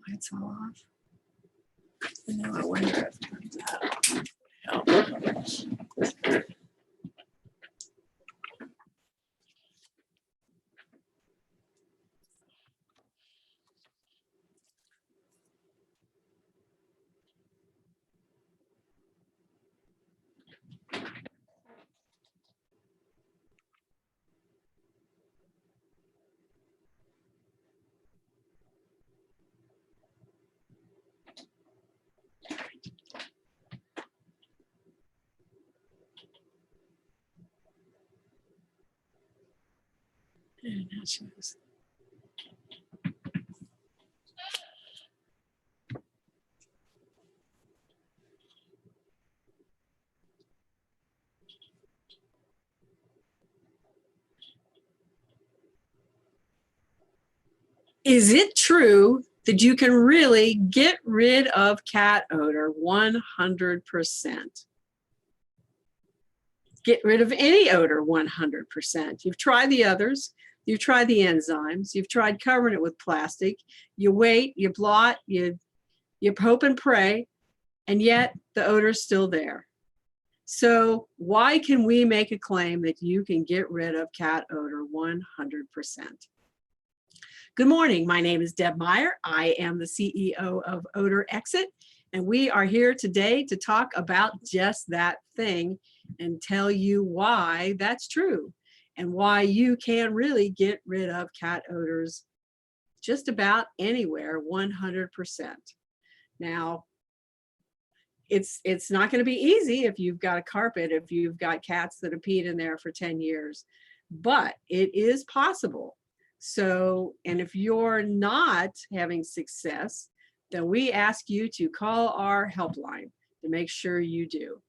Lights all off. And now I wonder if that helps. And now she goes. Is it true that you can really get rid of cat odor 100%? Get rid of any odor 100%. You've tried the others. You've tried the enzymes. You've tried covering it with plastic. You wait, you blot, you hope and pray, and yet the odor's still there. So why can we make a claim that you can get rid of cat odor 100%? Good morning. My name is Deb Meyer. I am the CEO of Odor Exit, and we are here today to talk about just that thing and tell you why that's true and why you can really get rid of cat odors just about anywhere 100%. Now, it's not going to be easy if you've got a carpet, if you've got cats that have peed in there for 10 years, but it is possible. So, and if you're not having success, then we ask you to call our helpline to make sure you do.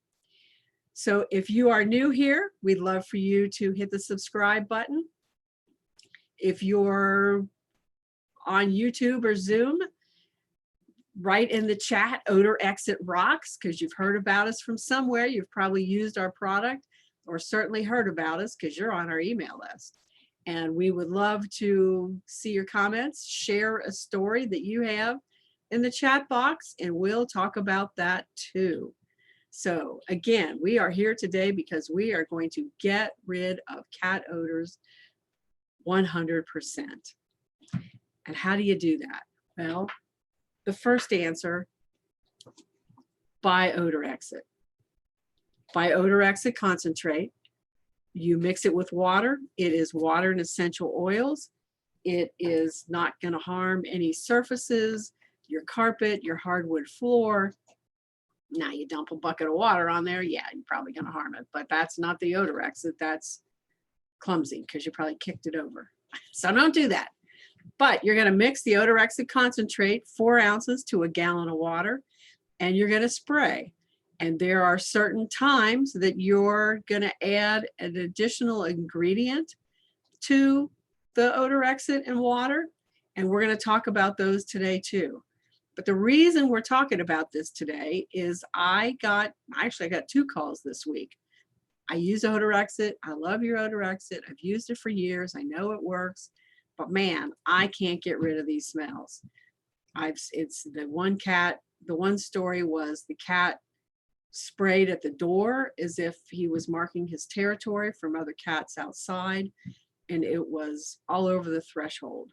So if you are new here, we'd love for you to hit the subscribe button. If you're on YouTube or Zoom, write in the chat, Odor Exit rocks, because you've heard about us from somewhere. You've probably used our product or certainly heard about us because you're on our email list. And we would love to see your comments, share a story that you have in the chat box, and we'll talk about that too. So again, we are here today because we are going to get rid of cat odors 100%. And how do you do that? Well, the first answer, buy Odor Exit. Buy Odor Exit concentrate. You mix it with water. It is water and essential oils. It is not going to harm any surfaces, your carpet, your hardwood floor. Now you dump a bucket of water on there, yeah, you're probably going to harm it, but that's not the Odor Exit. That's clumsy because you probably kicked it over. So don't do that. But you're going to mix the Odor Exit concentrate, 4 ounces to a gallon of water, and you're going to spray. And there are certain times that you're going to add an additional ingredient to the Odor Exit and water. And we're going to talk about those today too. But the reason we're talking about this today is I got 2 calls this week. I use Odor Exit. I love your Odor Exit. I've used it for years. I know it works. But man, I can't get rid of these smells. It's the one cat, the one story was the cat sprayed at the door as if he was marking his territory from other cats outside, and it was all over the threshold.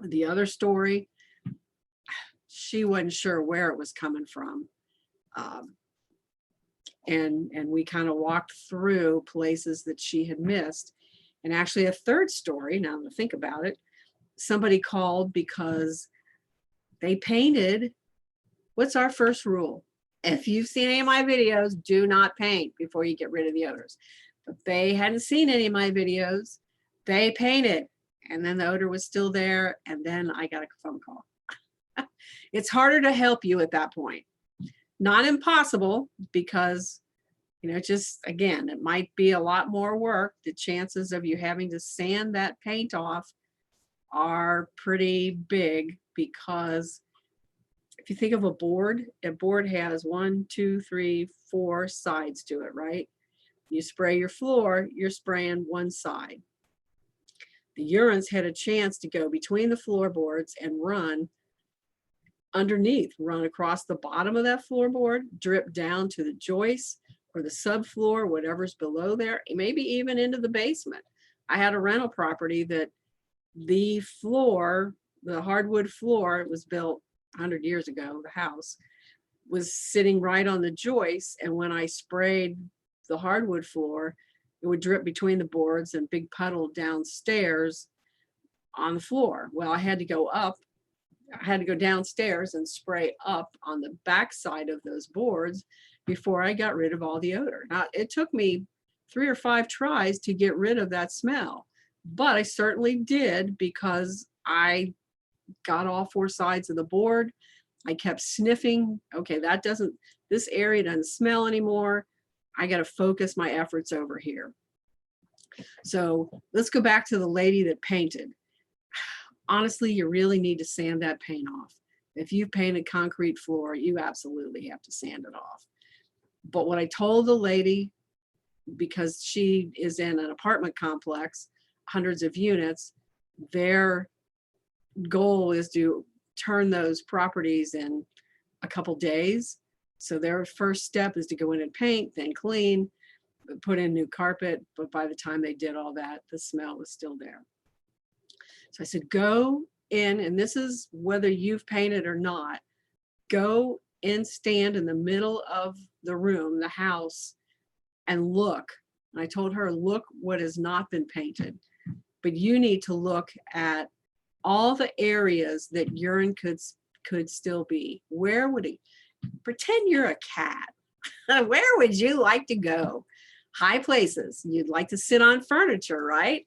The other story, she wasn't sure where it was coming from. And we kind of walked through places that she had missed. And actually a third story, now to think about it, somebody called because they painted. What's our first rule? If you've seen any of my videos, do not paint before you get rid of the odors. But they hadn't seen any of my videos. They painted, and then the odor was still there, and then I got a phone call. It's harder to help you at that point. Not impossible, because, you know, just, again, it might be a lot more work. The chances of you having to sand that paint off are pretty big, because if you think of a board has 1, 2, 3, 4 sides to it, right? You spray your floor, you're spraying one side. The urines had a chance to go between the floorboards and run underneath, run across the bottom of that floorboard, drip down to the joist or the subfloor, whatever's below there, maybe even into the basement. I had a rental property that the floor, the hardwood floor, it was built 100 years ago, the house was sitting right on the joist. And when I sprayed the hardwood floor, it would drip between the boards and big puddle downstairs on the floor. Well, I had to go downstairs and spray up on the backside of those boards before I got rid of all the odor. Now, it took me 3 or 5 tries to get rid of that smell, but I certainly did because I got all 4 sides of the board. I kept sniffing. Okay, this area doesn't smell anymore. I got to focus my efforts over here. So let's go back to the lady that painted. Honestly, you really need to sand that paint off. If you painted concrete floor, you absolutely have to sand it off. But what I told the lady, because she is in an apartment complex, hundreds of units, their goal is to turn those properties in a couple days. So their first step is to go in and paint, then clean, put in new carpet. But by the time they did all that, the smell was still there. So I said, go in, and this is whether you've painted or not, go and stand in the middle of the room, the house, and look. And I told her, look what has not been painted. But you need to look at all the areas that urine could still be. Where would it, pretend you're a cat. Where would you like to go? High places. You'd like to sit on furniture, right?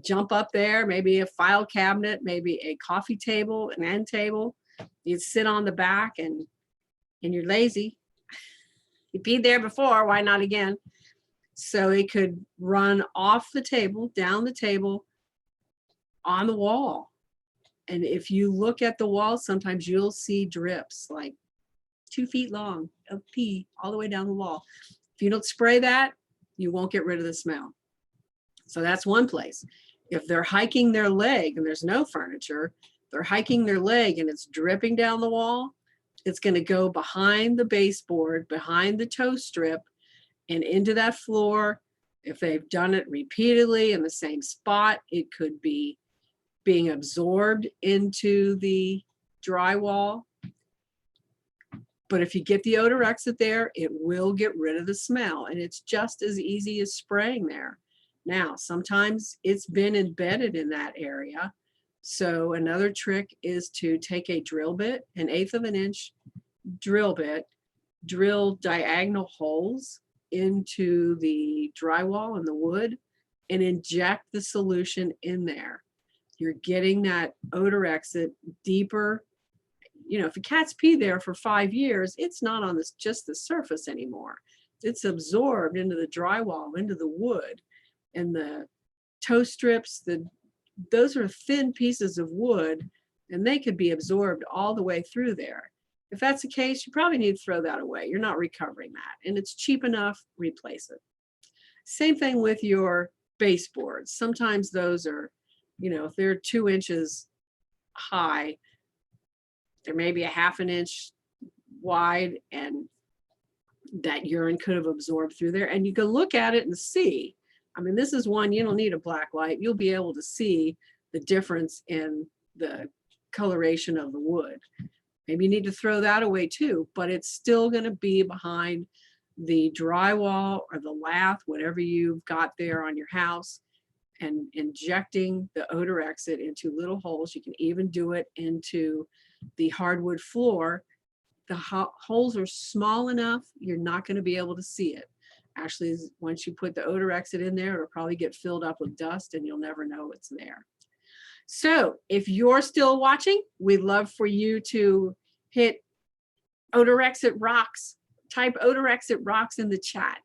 Jump up there, maybe a file cabinet, maybe a coffee table, an end table. You'd sit on the back and you're lazy. You peed there before, why not again? So it could run off the table, down the table, on the wall. And if you look at the wall, sometimes you'll see drips like 2 feet long of pee all the way down the wall. If you don't spray that, you won't get rid of the smell. So that's one place. If they're hiking their leg and there's no furniture, they're hiking their leg and it's dripping down the wall, it's going to go behind the baseboard, behind the toe strip, and into that floor. If they've done it repeatedly in the same spot, it could be being absorbed into the drywall. But if you get the odor exit there, it will get rid of the smell, and it's just as easy as spraying there. Now, sometimes it's been embedded in that area. So another trick is to take a drill bit, an 1/8 of an inch drill bit, drill diagonal holes into the drywall and the wood, and inject the solution in there. You're getting that odor exit deeper. You know, if a cat's pee there for 5 years, it's not on just the surface anymore. It's absorbed into the drywall, into the wood, and the toe strips. Those are thin pieces of wood, and they could be absorbed all the way through there. If that's the case, you probably need to throw that away. You're not recovering that, and it's cheap enough, replace it. Same thing with your baseboards. Sometimes those are, if they're 2 inches high, they're maybe a 1/2 an inch wide, and that urine could have absorbed through there. And you can look at it and see. I mean, this is one, you don't need a black light. You'll be able to see the difference in the coloration of the wood. Maybe you need to throw that away too, but it's still going to be behind the drywall or the lath, whatever you've got there on your house, and injecting the odor exit into little holes. You can even do it into the hardwood floor. The holes are small enough, you're not going to be able to see it. Actually, once you put the odor exit in there, it'll probably get filled up with dust and you'll never know it's there. So if you're still watching, we'd love for you to hit odor exit rocks. Type odor exit rocks in the chat.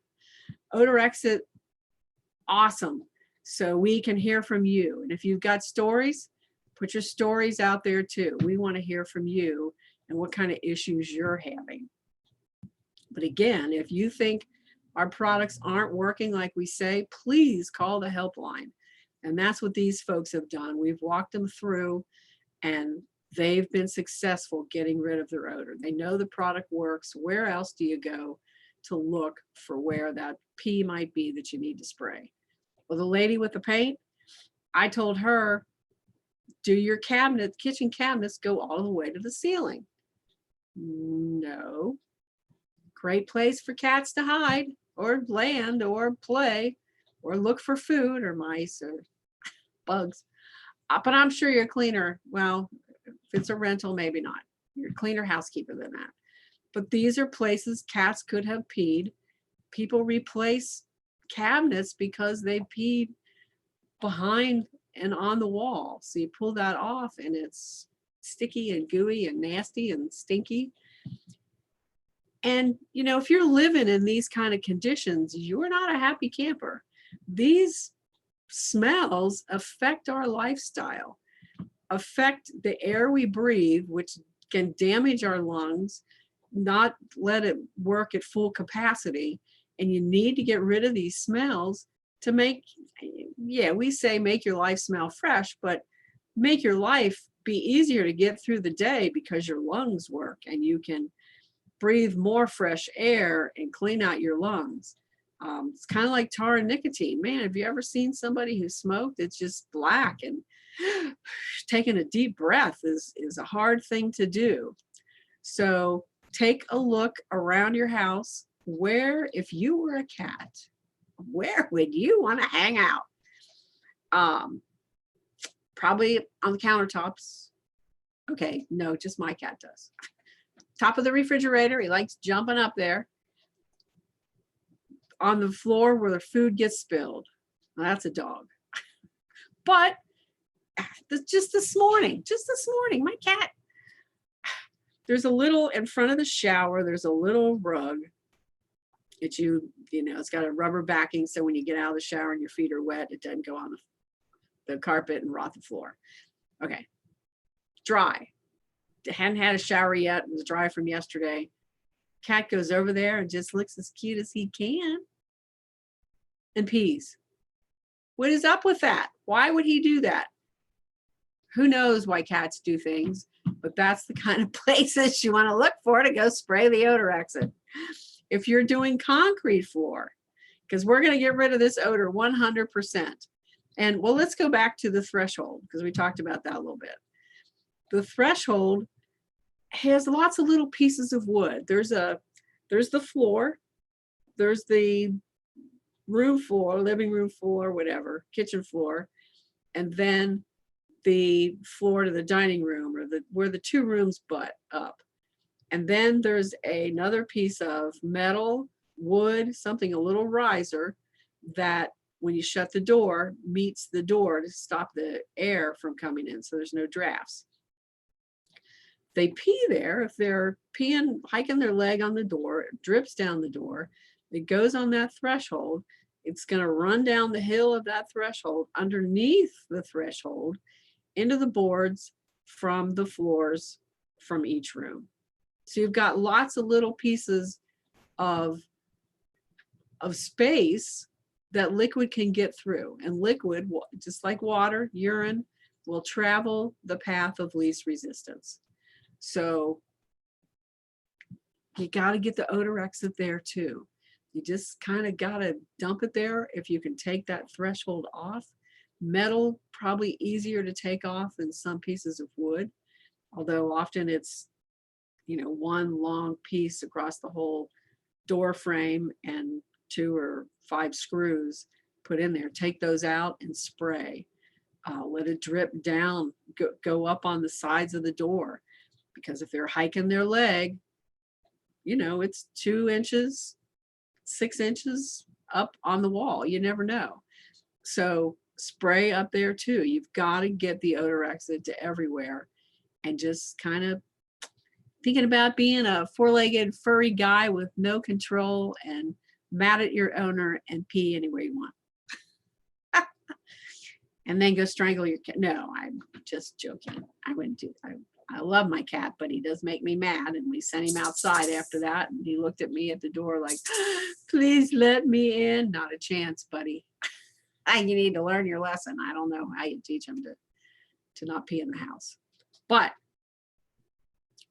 Odor exit, awesome. So we can hear from you. And if you've got stories, put your stories out there too. We want to hear from you and what kind of issues you're having. But again, if you think our products aren't working like we say, please call the helpline. And that's what these folks have done. We've walked them through, and they've been successful getting rid of their odor. They know the product works. Where else do you go to look for where that pee might be that you need to spray? Well, the lady with the paint, I told her, do your kitchen cabinets go all the way to the ceiling? No. Great place for cats to hide or land or play or look for food or mice or bugs. But I'm sure your cleaner, well, if it's a rental, maybe not. You're a cleaner housekeeper than that. But these are places cats could have peed. People replace cabinets because they peed behind and on the wall. So you pull that off and it's sticky and gooey and nasty and stinky. And, you know, if you're living in these kind of conditions, you're not a happy camper. These smells affect our lifestyle, affect the air we breathe, which can damage our lungs, not let it work at full capacity. And you need to get rid of these smells to make, yeah, we say make your life smell fresh, but make your life be easier to get through the day because your lungs work and you can breathe more fresh air and clean out your lungs. It's kind of like tar and nicotine. Man, have you ever seen somebody who smoked? It's just black, and taking a deep breath is a hard thing to do. So take a look around your house. Where, if you were a cat, where would you want to hang out? Probably on the countertops. Okay, no, just my cat does. Top of the refrigerator, he likes jumping up there. On the floor where the food gets spilled. Well, that's a dog. But just this morning, my cat, there's a little, in front of the shower, there's a little rug that you know, it's got a rubber backing, so when you get out of the shower and your feet are wet, it doesn't go on the carpet and rot the floor. Okay, dry. Hadn't had a shower yet. It was dry from yesterday. Cat goes over there and just looks as cute as he can and pees. What is up with that? Why would he do that? Who knows why cats do things, but that's the kind of places you want to look for to go spray the odor exit. If you're doing concrete floor, because we're going to get rid of this odor 100%. And well, let's go back to the threshold because we talked about that a little bit. The threshold has lots of little pieces of wood. There's the floor, there's the room floor, living room floor, whatever, kitchen floor, and then the floor to the dining room or where the two rooms butt up. And then there's another piece of metal, wood, something a little riser that when you shut the door meets the door to stop the air from coming in, so there's no drafts. They pee there. If they're peeing, hiking their leg on the door, it drips down the door. It goes on that threshold. It's going to run down the hill of that threshold, underneath the threshold, into the boards from the floors from each room. So you've got lots of little pieces of space that liquid can get through. And liquid, just like water, urine, will travel the path of least resistance. So you got to get the odor exit there too. You just kind of got to dump it there. If you can take that threshold off, metal probably easier to take off than some pieces of wood, although often it's, you know, one long piece across the whole door frame and 2 or 5 screws put in there. Take those out and spray. Let it drip down, go up on the sides of the door. Because if they're hiking their leg, you know, it's 2 inches, 6 inches up on the wall. You never know. So spray up there too. You've got to get the odor exit to everywhere, and just kind of thinking about being a 4-legged furry guy with no control and mad at your owner and pee anywhere you want. And then go strangle your cat. No, I'm just joking. I wouldn't do that. I love my cat, but he does make me mad. And we sent him outside after that. And he looked at me at the door like, please let me in. Not a chance, buddy. You need to learn your lesson. I don't know how you teach him to not pee in the house. But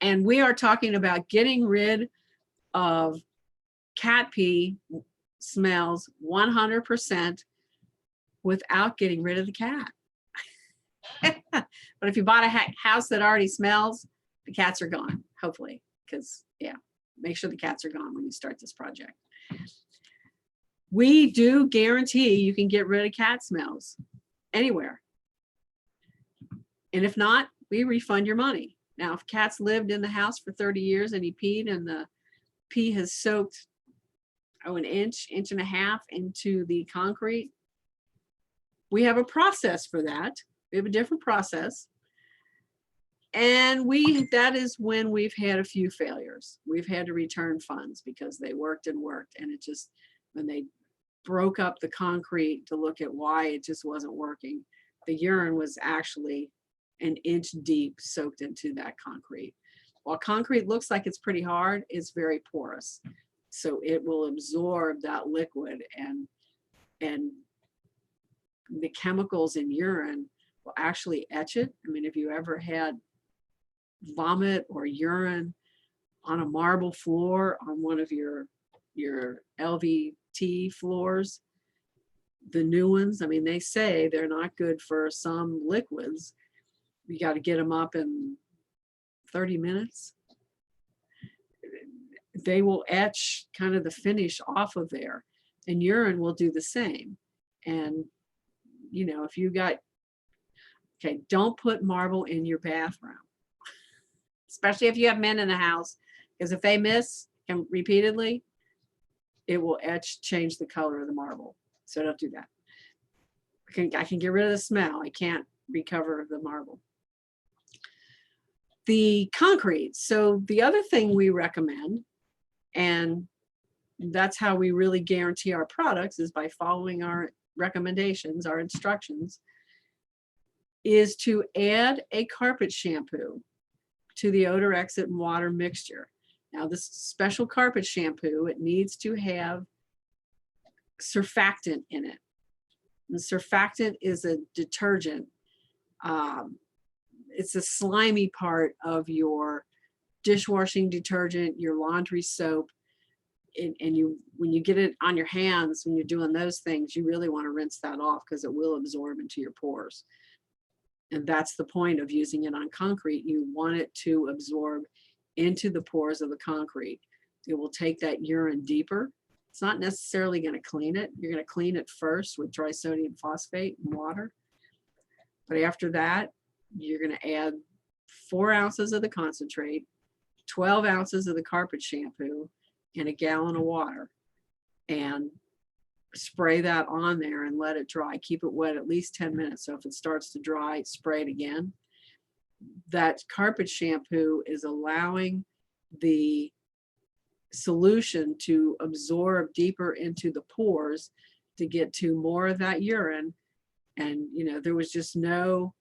And we are talking about getting rid of cat pee smells 100% without getting rid of the cat. But if you bought a house that already smells, the cats are gone, hopefully, because yeah, make sure the cats are gone when you start this project. We do guarantee you can get rid of cat smells anywhere. And if not, we refund your money. Now, if cats lived in the house for 30 years and he peed and the pee has soaked, an inch and a half into the concrete, we have a process for that. We have a different process. And that is when we've had a few failures. We've had to return funds because they worked and worked. And it just, when they broke up the concrete to look at why it just wasn't working, the urine was actually an inch deep soaked into that concrete. While concrete looks like it's pretty hard, it's very porous. So it will absorb that liquid, and the chemicals in urine will actually etch it. I mean, if you ever had vomit or urine on a marble floor on one of your LVT floors, the new ones, I mean, they say they're not good for some liquids. You got to get them up in 30 minutes. They will etch kind of the finish off of there, and urine will do the same. And you know, if you got, okay, don't put marble in your bathroom, especially if you have men in the house, because if they miss repeatedly, it will change the color of the marble. So don't do that. I can get rid of the smell. I can't recover the marble. The concrete. So the other thing we recommend, and that's how we really guarantee our products, is by following our recommendations, our instructions, is to add a carpet shampoo to the odor exit and water mixture. Now, this special carpet shampoo, it needs to have surfactant in it. And surfactant is a detergent. It's a slimy part of your dishwashing detergent, your laundry soap. And when you get it on your hands, when you're doing those things, you really want to rinse that off because it will absorb into your pores. And that's the point of using it on concrete. You want it to absorb into the pores of the concrete. It will take that urine deeper. It's not necessarily going to clean it. You're going to clean it first with dry sodium phosphate and water. But after that, you're going to add 4 ounces of the concentrate, 12 ounces of the carpet shampoo, and a gallon of water, and spray that on there and let it dry. Keep it wet at least 10 minutes. So if it starts to dry, spray it again. That carpet shampoo is allowing the solution to absorb deeper into the pores to get to more of that urine. And you know, there was just no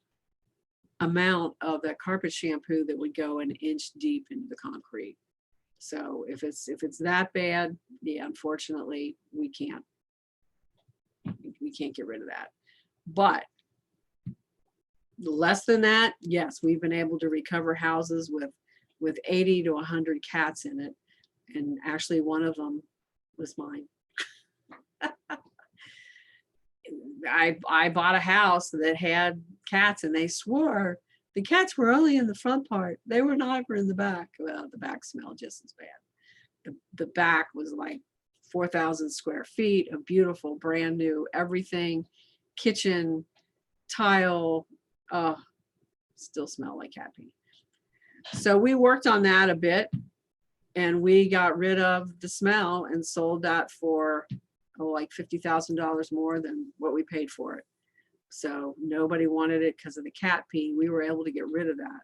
amount of that carpet shampoo that would go an inch deep into the concrete. So if it's that bad, yeah, unfortunately, we can't get rid of that. But less than that, yes, we've been able to recover houses with 80 to 100 cats in it. And actually one of them was mine. I bought a house that had cats, and they swore the cats were only in the front part. They were not in the back. Well, the back smelled just as bad. The back was like 4,000 square feet of beautiful, brand new everything, kitchen, tile, still smell like cat pee. So we worked on that a bit, and we got rid of the smell and sold that for like $50,000 more than what we paid for it. So nobody wanted it because of the cat pee. We were able to get rid of that.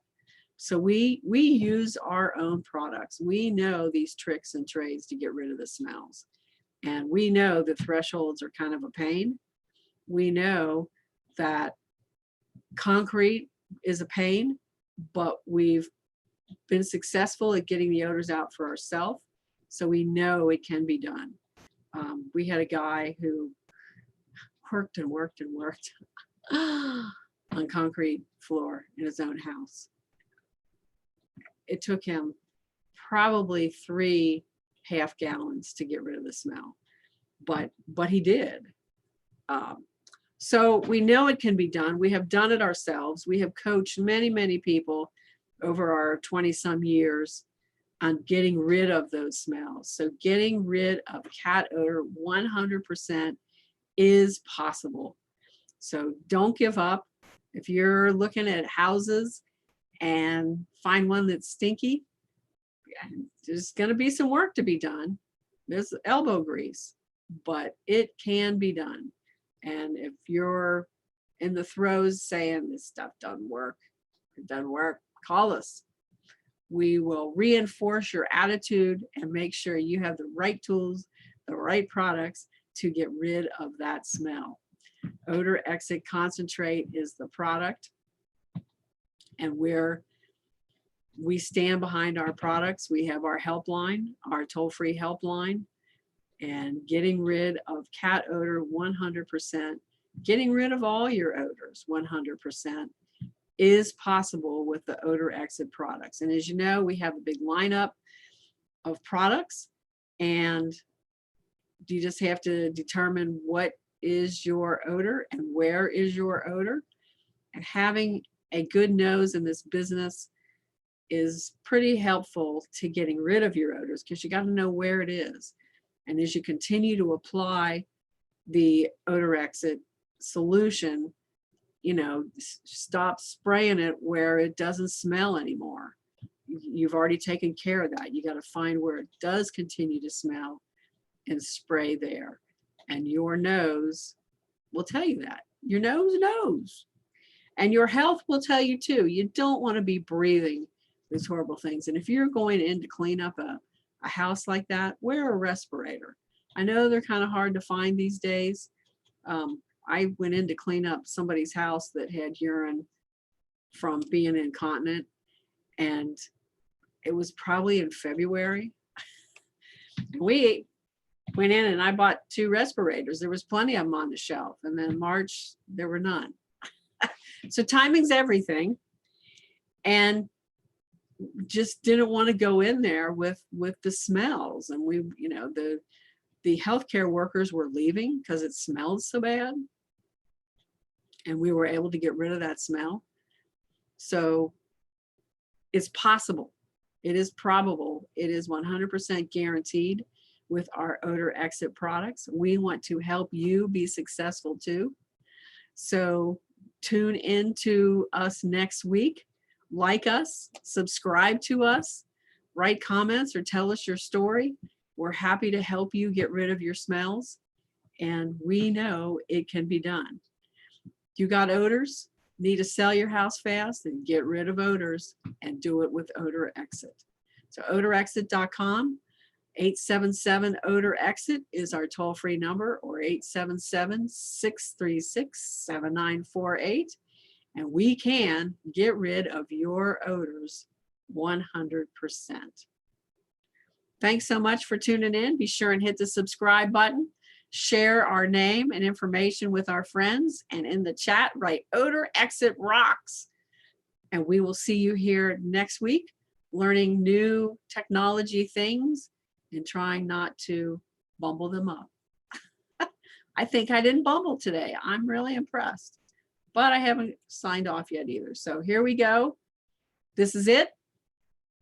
So we use our own products. We know these tricks and trades to get rid of the smells. And we know the thresholds are kind of a pain. We know that concrete is a pain, but we've been successful at getting the odors out for ourselves. So we know it can be done. We had a guy who worked and worked and worked on concrete floor in his own house. it took him probably 3 half gallons to get rid of the smell, but he did. So we know it can be done. We have done it ourselves. We have coached many people over our 20-some years on getting rid of those smells. So getting rid of cat odor 100% is possible. So don't give up. If you're looking at houses and find one that's stinky, there's going to be some work to be done. There's elbow grease, but it can be done. And if you're in the throes saying this stuff doesn't work, it doesn't work, call us. We will reinforce your attitude and make sure you have the right tools, the right products to get rid of that smell. Odor Exit Concentrate is the product, and we stand behind our products. We have our helpline, our toll-free helpline, and getting rid of cat odor 100%, getting rid of all your odors 100% is possible with the Odor Exit products. And as you know, we have a big lineup of products, and you just have to determine what is your odor and where is your odor. And having a good nose in this business is pretty helpful to getting rid of your odors, because you got to know where it is. And as you continue to apply the Odor Exit solution, you know, stop spraying it where it doesn't smell anymore. You've already taken care of that. You got to find where it does continue to smell and spray there. And your nose will tell you that. Your nose knows. And your health will tell you too. You don't want to be breathing these horrible things. And if you're going in to clean up a house like that, wear a respirator. I know they're kind of hard to find these days. I went in to clean up somebody's house that had urine from being incontinent, and it was probably in February. We went in and I bought 2 respirators. There was plenty of them on the shelf, and then March there were none. So timing's everything, and just didn't want to go in there with the smells. And we, you know, the healthcare workers were leaving because it smelled so bad, and we were able to get rid of that smell. So it's possible. It is probable. It is 100% guaranteed with our Odor Exit products. We want to help you be successful too. So tune in to us next week. Like us, subscribe to us, write comments or tell us your story. We're happy to help you get rid of your smells, and we know it can be done. You got odors, need to sell your house fast and get rid of odors, and do it with Odor Exit. So odorexit.com, 877-ODOR-EXIT is our toll-free number, or 877-636-7948. And we can get rid of your odors 100%. Thanks so much for tuning in. Be sure and hit the subscribe button. Share our name and information with our friends. And in the chat, write Odor Exit rocks. And we will see you here next week, learning new technology things and trying not to bumble them up. I think I didn't bumble today. I'm really impressed. But I haven't signed off yet either. So here we go. This is it.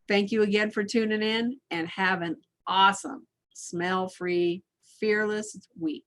Thank you again for tuning in, and have an awesome, smell-free, fearless week.